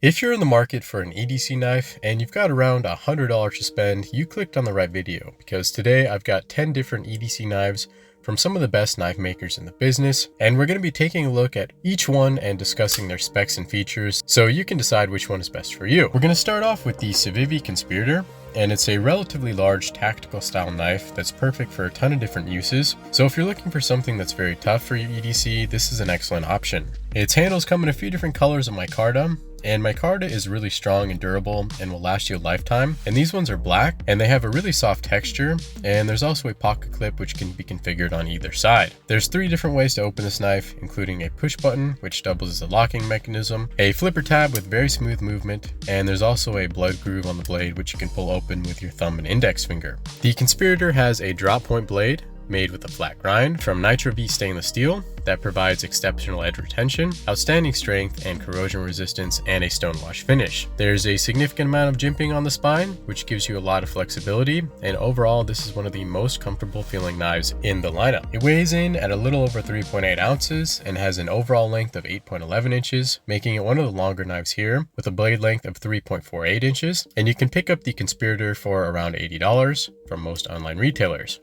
If you're in the market for an EDC knife and you've got around $100 to spend, you clicked on the right video, because today I've got 10 different EDC knives from some of the best knife makers in the business, and we're going to be taking a look at each one and discussing their specs and features so you can decide which one is best for you. We're going to start off with the Civivi Conspirator, and it's a relatively large tactical style knife that's perfect for a ton of different uses. So if you're looking for something that's very tough for your EDC, this is an excellent option. Its handles come in a few different colors of micarta, and micarta is really strong and durable and will last you a lifetime. And these ones are black and they have a really soft texture, and there's also a pocket clip which can be configured on either side. There's 3 different ways to open this knife, including a push button which doubles as a locking mechanism, a flipper tab with very smooth movement, and there's also a blood groove on the blade which you can pull open with your thumb and index finger. The Conspirator has a drop point blade made with a flat grind from Nitro V stainless steel that provides exceptional edge retention, outstanding strength and corrosion resistance, and a stonewash finish. There's a significant amount of jimping on the spine, which gives you a lot of flexibility, and overall this is one of the most comfortable feeling knives in the lineup. It weighs in at a little over 3.8 ounces and has an overall length of 8.11 inches, making it one of the longer knives here, with a blade length of 3.48 inches, and you can pick up the Conspirator for around $80 from most online retailers.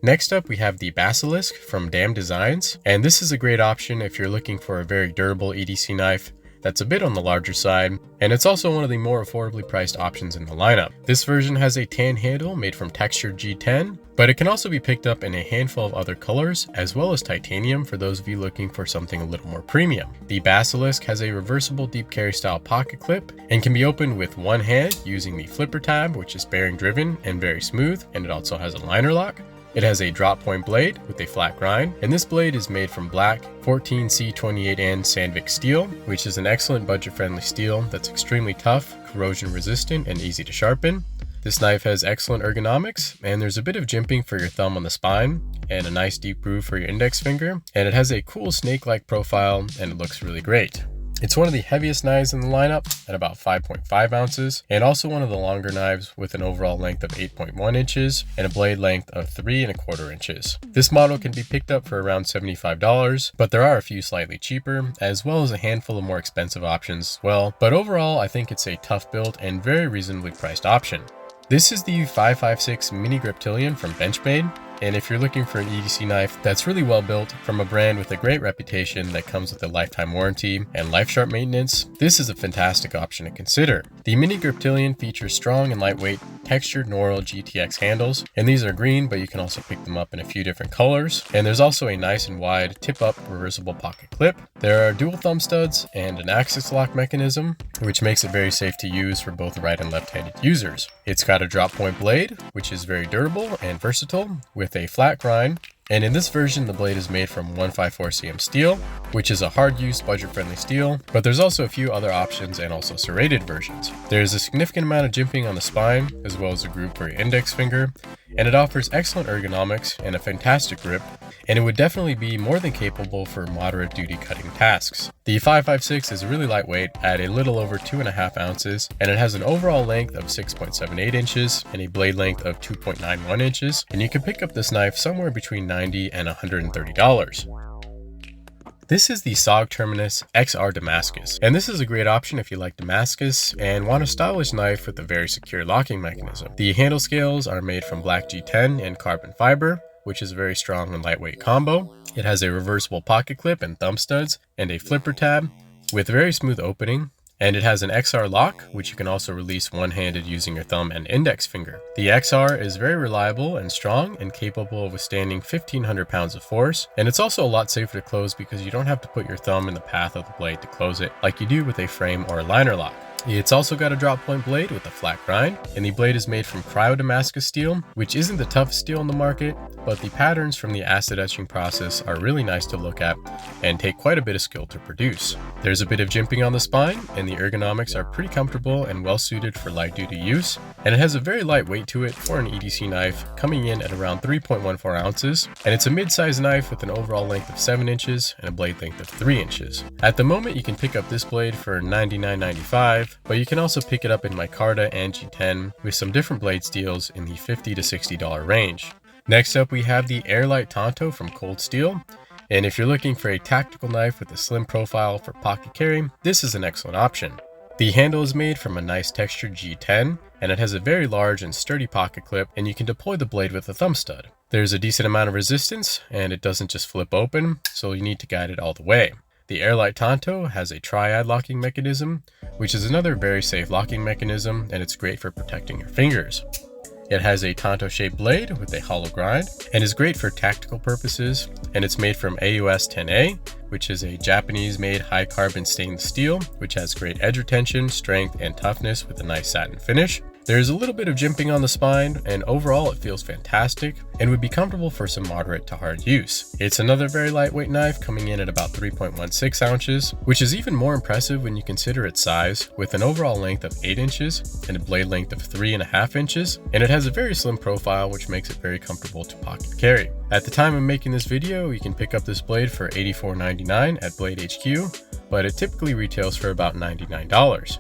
Next up, we have the Basilisk from DAM Designs, and this is a great option if you're looking for a very durable EDC knife that's a bit on the larger side, and it's also one of the more affordably priced options in the lineup. This version has a tan handle made from textured G10, but it can also be picked up in a handful of other colors, as well as titanium for those of you looking for something a little more premium. The Basilisk has a reversible deep carry style pocket clip and can be opened with one hand using the flipper tab, which is bearing driven and very smooth, and it also has a liner lock. It has a drop point blade with a flat grind, and this blade is made from black 14C28N Sandvik steel, which is an excellent budget-friendly steel that's extremely tough, corrosion resistant, and easy to sharpen. This knife has excellent ergonomics, and there's a bit of jimping for your thumb on the spine, and a nice deep groove for your index finger, and it has a cool snake-like profile, and it looks really great. It's one of the heaviest knives in the lineup at about 5.5 ounces, and also one of the longer knives with an overall length of 8.1 inches and a blade length of 3.25 inches. This model can be picked up for around $75, but there are a few slightly cheaper, as well as a handful of more expensive options as well. But overall, I think it's a tough build and very reasonably priced option. This is the 5.56 Mini Griptillian from Benchmade. And if you're looking for an EDC knife that's really well built from a brand with a great reputation that comes with a lifetime warranty and life sharp maintenance, this is a fantastic option to consider. The Mini Griptillian features strong and lightweight textured Noril GTX handles, and these are green, but you can also pick them up in a few different colors. And there's also a nice and wide tip-up reversible pocket clip. There are dual thumb studs and an axis lock mechanism, which makes it very safe to use for both right and left-handed users. It's got a drop point blade, which is very durable and versatile, with a flat grind, and in this version the blade is made from 154cm steel, which is a hard-use budget-friendly steel, but there's also a few other options and also serrated versions. There's a significant amount of jimping on the spine, as well as a groove for your index finger, and it offers excellent ergonomics and a fantastic grip, and it would definitely be more than capable for moderate duty cutting tasks. The 5.56 is really lightweight at a little over 2.5 ounces, and it has an overall length of 6.78 inches and a blade length of 2.91 inches, and you can pick up this knife somewhere between $90 and $130. This is the SOG TERMINUS XR Damascus, and this is a great option if you like Damascus and want a stylish knife with a very secure locking mechanism. The handle scales are made from black G10 and carbon fiber, which is a very strong and lightweight combo. It has a reversible pocket clip and thumb studs and a flipper tab with very smooth opening. And it has an XR lock, which you can also release one-handed using your thumb and index finger. The XR is very reliable and strong and capable of withstanding 1,500 pounds of force. And it's also a lot safer to close because you don't have to put your thumb in the path of the blade to close it like you do with a frame or a liner lock. It's also got a drop point blade with a flat grind, and the blade is made from cryo Damascus steel, which isn't the toughest steel in the market, but the patterns from the acid etching process are really nice to look at and take quite a bit of skill to produce. There's a bit of jimping on the spine, and the ergonomics are pretty comfortable and well suited for light duty use, and it has a very light weight to it for an EDC knife, coming in at around 3.14 ounces, and it's a mid-sized knife with an overall length of 7 inches and a blade length of 3 inches. At the moment, you can pick up this blade for $99.95, but you can also pick it up in micarta and G10 with some different blade steels in the $50 to $60 range. Next up, we have the LITE TANTO from Cold Steel, and if you're looking for a tactical knife with a slim profile for pocket carry, this is an excellent option. The handle is made from a nice textured G10, and it has a very large and sturdy pocket clip, and you can deploy the blade with a thumb stud. There's a decent amount of resistance, and it doesn't just flip open, so you need to guide it all the way. The LITE TANTO has a triad locking mechanism, which is another very safe locking mechanism, and it's great for protecting your fingers. It has a TANTO shaped blade with a hollow grind and is great for tactical purposes, and it's made from AUS 10A, which is a Japanese made high carbon stainless steel, which has great edge retention, strength, and toughness with a nice satin finish. There's a little bit of jimping on the spine, and overall it feels fantastic and would be comfortable for some moderate to hard use. It's another very lightweight knife, coming in at about 3.16 ounces, which is even more impressive when you consider its size, with an overall length of 8 inches and a blade length of 3.5 inches, and it has a very slim profile, which makes it very comfortable to pocket carry. At the time of making this video, you can pick up this blade for $84.99 at Blade HQ, but it typically retails for about $99.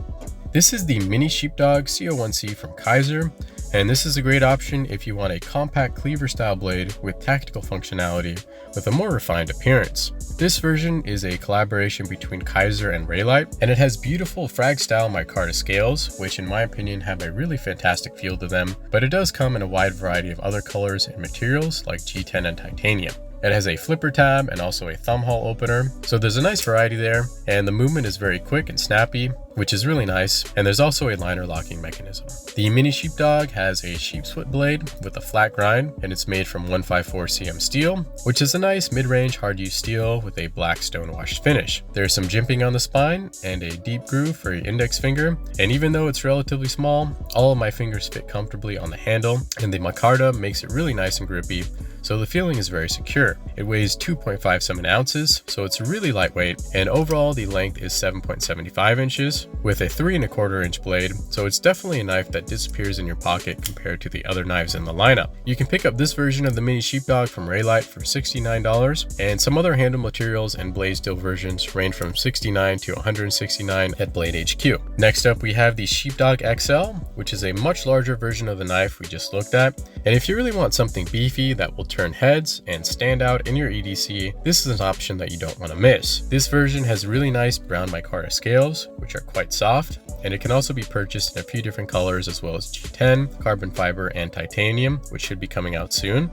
This is the Mini Sheepdog CO1C from Kizer, and this is a great option if you want a compact cleaver style blade with tactical functionality with a more refined appearance. This version is a collaboration between Kizer and LITE, and it has beautiful frag style micarta scales, which in my opinion have a really fantastic feel to them, but it does come in a wide variety of other colors and materials like G10 and titanium. It has a flipper tab and also a thumb hole opener, so there's a nice variety there, and the movement is very quick and snappy, which is really nice, and there's also a liner locking mechanism. The Mini Sheepdog has a sheep's foot blade with a flat grind, and it's made from 154 cm steel, which is a nice mid-range hard-use steel with a black stone-washed finish. There's some jimping on the spine and a deep groove for your index finger, and even though it's relatively small, all of my fingers fit comfortably on the handle, and the micarta makes it really nice and grippy, so the feeling is very secure. It weighs 2.57 ounces, so it's really lightweight, and overall the length is 7.75 inches with a 3.25 inch blade, so it's definitely a knife that disappears in your pocket compared to the other knives in the lineup. You can pick up this version of the Mini Sheepdog from LITE for $69, and some other handle materials and blade steel versions range from $69 to $169 at Blade HQ. Next up we have the Sheepdog XL, which is a much larger version of the knife we just looked at, and if you really want something beefy that will turn heads and stand out in your EDC, this is an option that you don't want to miss. This version has really nice brown micarta scales, which are quite soft, and it can also be purchased in a few different colors as well as G10, carbon fiber, and titanium, which should be coming out soon.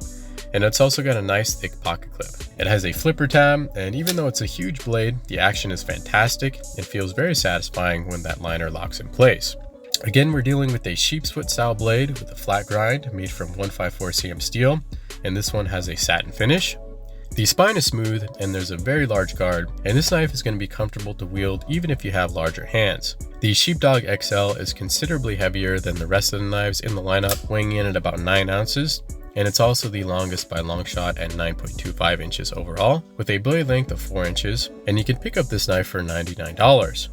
And it's also got a nice thick pocket clip. It has a flipper tab, and even though it's a huge blade, the action is fantastic and feels very satisfying when that liner locks in place. Again, we're dealing with a sheep's foot style blade with a flat grind made from 154 cm steel, and this one has a satin finish. The spine is smooth and there's a very large guard, and this knife is going to be comfortable to wield even if you have larger hands. The Sheepdog XL is considerably heavier than the rest of the knives in the lineup, weighing in at about 9 ounces, and it's also the longest by long shot at 9.25 inches overall, with a blade length of 4 inches, and you can pick up this knife for $99.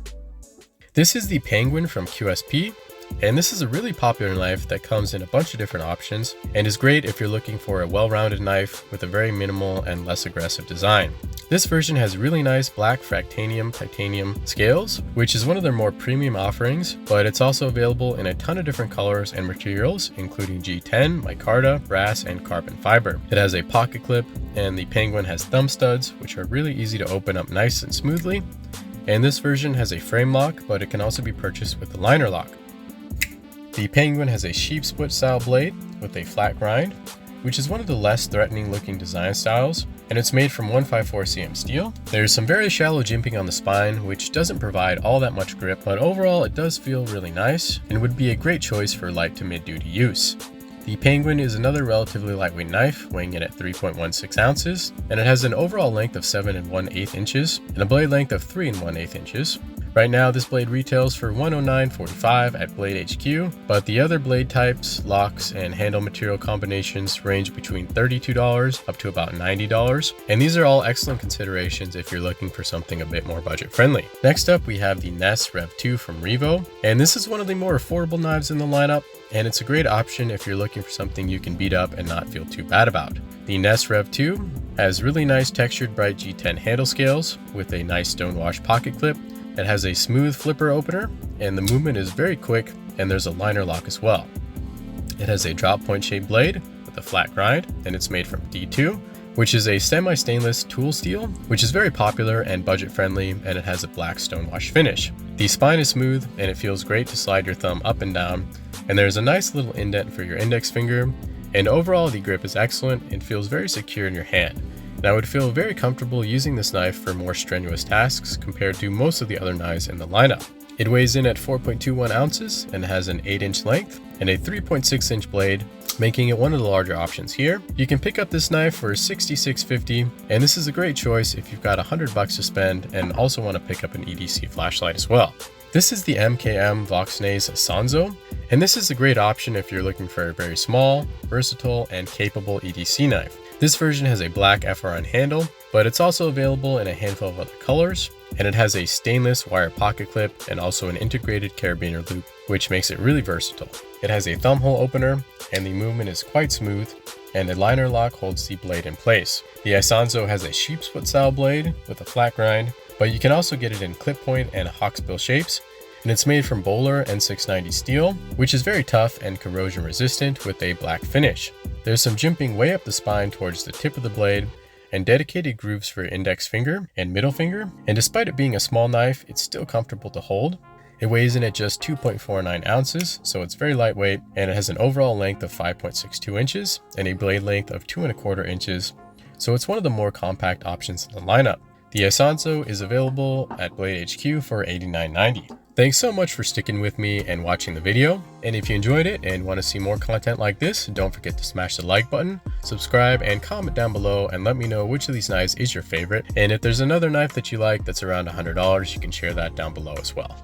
This is the Penguin from QSP, and this is a really popular knife that comes in a bunch of different options and is great if you're looking for a well-rounded knife with a very minimal and less aggressive design. This version has really nice black Fragtanium titanium scales, which is one of their more premium offerings, but it's also available in a ton of different colors and materials, including G10, micarta, brass, and carbon fiber. It has a pocket clip, and the Penguin has thumb studs, which are really easy to open up nice and smoothly. And this version has a frame lock, but it can also be purchased with a liner lock. The Penguin has a sheep's foot style blade with a flat grind, which is one of the less threatening looking design styles, and it's made from 154 cm steel. There's some very shallow jimping on the spine, which doesn't provide all that much grip, but overall it does feel really nice and would be a great choice for light to mid-duty use. The Penguin is another relatively lightweight knife, weighing in at 3.16 ounces, and it has an overall length of 7 1/8 inches and a blade length of 3 1/8 inches. Right now, this blade retails for $109.45 at Blade HQ, but the other blade types, locks, and handle material combinations range between $32 up to about $90, and these are all excellent considerations if you're looking for something a bit more budget friendly. Next up, we have the NESS REV2 from REVO, and this is one of the more affordable knives in the lineup, and it's a great option if you're looking for something you can beat up and not feel too bad about. The NESS REV2 has really nice textured bright G10 handle scales with a nice stonewash pocket clip. It has a smooth flipper opener, and the movement is very quick, and there's a liner lock as well. It has a drop point shaped blade with a flat grind, and it's made from D2, which is a semi-stainless tool steel, which is very popular and budget friendly, and it has a black stonewash finish. The spine is smooth and it feels great to slide your thumb up and down, and there's a nice little indent for your index finger, and overall the grip is excellent and feels very secure in your hand. And I would feel very comfortable using this knife for more strenuous tasks compared to most of the other knives in the lineup. It weighs in at 4.21 ounces and has an 8-inch length and a 3.6-inch blade, making it one of the larger options here. You can pick up this knife for $66.50, and this is a great choice if you've got $100 to spend and also want to pick up an EDC flashlight as well. This is the MKM Voxnaes ISONZO, and this is a great option if you're looking for a very small, versatile, and capable EDC knife. This version has a black FRN handle, but it's also available in a handful of other colors, and it has a stainless wire pocket clip and also an integrated carabiner loop, which makes it really versatile. It has a thumb hole opener, and the movement is quite smooth, and a liner lock holds the blade in place. The ISONZO has a sheep's foot style blade with a flat grind, but you can also get it in clip point and hawksbill shapes, and it's made from Bowler N690 steel, which is very tough and corrosion resistant with a black finish. There's some jimping way up the spine towards the tip of the blade, and dedicated grooves for index finger and middle finger, and despite it being a small knife, it's still comfortable to hold. It weighs in at just 2.49 ounces, so it's very lightweight, and it has an overall length of 5.62 inches and a blade length of 2.25 inches, so it's one of the more compact options in the lineup. The ISONZO is available at Blade HQ for $89.90. Thanks so much for sticking with me and watching the video, and if you enjoyed it and want to see more content like this, don't forget to smash the like button, subscribe, and comment down below and let me know which of these knives is your favorite, and if there's another knife that you like that's around $100, you can share that down below as well.